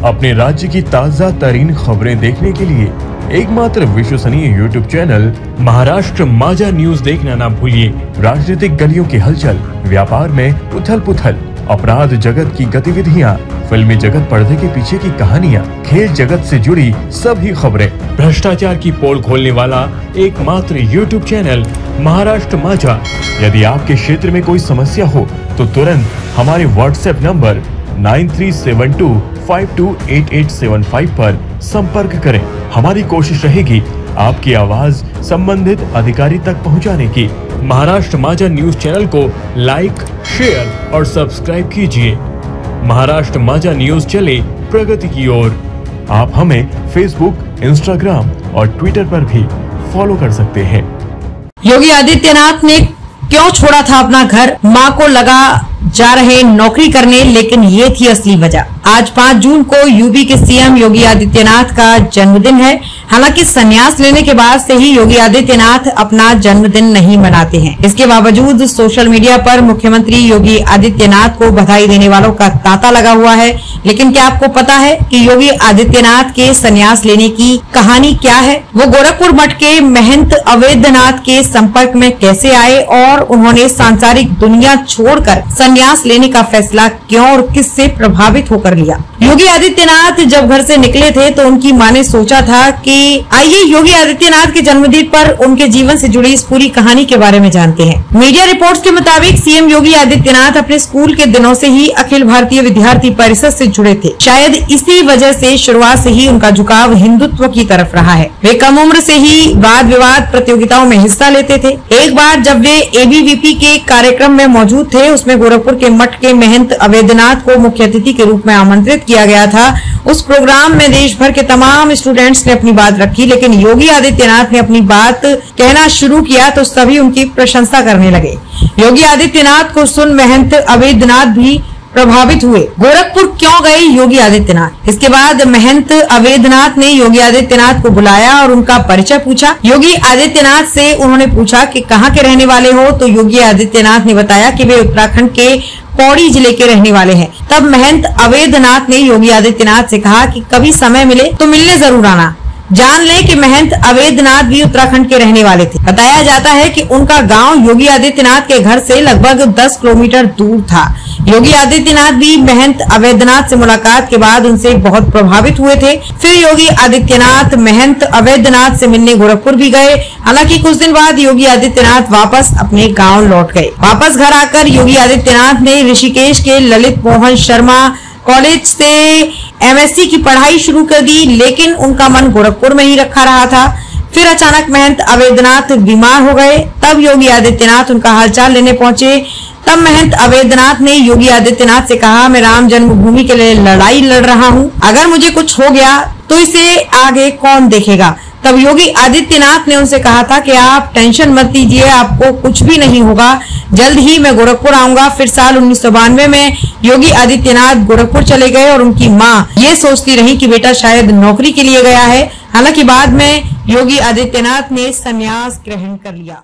अपने राज्य की ताजा तरीन खबरें देखने के लिए एकमात्र विश्वसनीय YouTube चैनल महाराष्ट्र माझा न्यूज देखना ना भूलिए। राजनीतिक गलियों की हलचल, व्यापार में उथल पुथल, अपराध जगत की गतिविधियाँ, फिल्मी जगत पर्दे के पीछे की कहानियाँ, खेल जगत से जुड़ी सभी खबरें, भ्रष्टाचार की पोल खोलने वाला एकमात्र YouTube चैनल महाराष्ट्र माझा। यदि आपके क्षेत्र में कोई समस्या हो तो तुरंत हमारे WhatsApp नंबर 9372528875 पर संपर्क करें। हमारी कोशिश रहेगी आपकी आवाज संबंधित अधिकारी तक पहुंचाने की। महाराष्ट्र माझा न्यूज चैनल को लाइक, शेयर और सब्सक्राइब कीजिए। महाराष्ट्र माझा न्यूज चले प्रगति की ओर। आप हमें फेसबुक, इंस्टाग्राम और ट्विटर पर भी फॉलो कर सकते हैं। योगी आदित्यनाथ ने क्यों छोड़ा था अपना घर? मां को लगा जा रहे नौकरी करने, लेकिन ये थी असली वजह। आज 5 जून को यूपी के सीएम योगी आदित्यनाथ का जन्मदिन है। हालांकि संन्यास लेने के बाद से ही योगी आदित्यनाथ अपना जन्मदिन नहीं मनाते हैं। इसके बावजूद सोशल मीडिया पर मुख्यमंत्री योगी आदित्यनाथ को बधाई देने वालों का तांता लगा हुआ है। लेकिन क्या आपको पता है कि योगी आदित्यनाथ के संन्यास लेने की कहानी क्या है? वो गोरखपुर मठ के महंत अवैधनाथ के संपर्क में कैसे आए और उन्होंने सांसारिक दुनिया छोड़कर संन्यास लेने का फैसला क्यों और किससे प्रभावित होकर लिया? योगी आदित्यनाथ जब घर से निकले थे तो उनकी मां ने सोचा था कि आइए योगी आदित्यनाथ के जन्मदिन पर उनके जीवन से जुड़ी इस पूरी कहानी के बारे में जानते हैं। मीडिया रिपोर्ट्स के मुताबिक सीएम योगी आदित्यनाथ अपने स्कूल के दिनों से ही अखिल भारतीय विद्यार्थी परिषद से जुड़े थे। शायद इसी वजह से शुरुआत से ही उनका झुकाव हिंदुत्व की तरफ रहा है। वे कम उम्र से ही वाद विवाद प्रतियोगिताओं में हिस्सा लेते थे। एक बार जब वे ABVP के कार्यक्रम में मौजूद थे, उसमें गोरखपुर के मठ के महंत अवैधनाथ को मुख्य अतिथि के रूप में आमंत्रित किया गया था। उस प्रोग्राम में देश भर के तमाम स्टूडेंट्स ने अपनी बात रखी, लेकिन योगी आदित्यनाथ ने अपनी बात कहना शुरू किया तो सभी उनकी प्रशंसा करने लगे। योगी आदित्यनाथ को सुन महंत अवैधनाथ भी प्रभावित हुए। गोरखपुर क्यों गए योगी आदित्यनाथ? इसके बाद महंत अवैधनाथ ने योगी आदित्यनाथ को बुलाया और उनका परिचय पूछा। योगी आदित्यनाथ से उन्होंने पूछा कि कहाँ के रहने वाले हो, तो योगी आदित्यनाथ ने बताया कि वे उत्तराखंड के पौड़ी जिले के रहने वाले हैं। तब महंत अवैधनाथ ने योगी आदित्यनाथ से कहा कि कभी समय मिले तो मिलने जरूर आना। जान ले कि महंत अवैधनाथ भी उत्तराखंड के रहने वाले थे। बताया जाता है कि उनका गांव योगी आदित्यनाथ के घर से लगभग 10 किलोमीटर दूर था। योगी आदित्यनाथ भी महंत अवैधनाथ से मुलाकात के बाद उनसे बहुत प्रभावित हुए थे। फिर योगी आदित्यनाथ महंत अवैधनाथ से मिलने गोरखपुर भी गए। हालांकि कुछ दिन बाद योगी आदित्यनाथ वापस अपने गाँव लौट गए। वापस घर आकर योगी आदित्यनाथ ने ऋषिकेश के ललित मोहन शर्मा कॉलेज से MSc की पढ़ाई शुरू कर दी, लेकिन उनका मन गोरखपुर में ही रखा रहा था। फिर अचानक महंत अवैधनाथ बीमार हो गए। तब योगी आदित्यनाथ उनका हालचाल लेने पहुंचे। तब महंत अवैधनाथ ने योगी आदित्यनाथ से कहा, मैं राम जन्मभूमि के लिए लड़ाई लड़ रहा हूं। अगर मुझे कुछ हो गया तो इसे आगे कौन देखेगा? तब योगी आदित्यनाथ ने उनसे कहा था कि आप टेंशन मत लीजिए, आपको कुछ भी नहीं होगा, जल्द ही मैं गोरखपुर आऊंगा। फिर साल 1992 में योगी आदित्यनाथ गोरखपुर चले गए और उनकी मां ये सोचती रही कि बेटा शायद नौकरी के लिए गया है। हालांकि बाद में योगी आदित्यनाथ ने संन्यास ग्रहण कर लिया।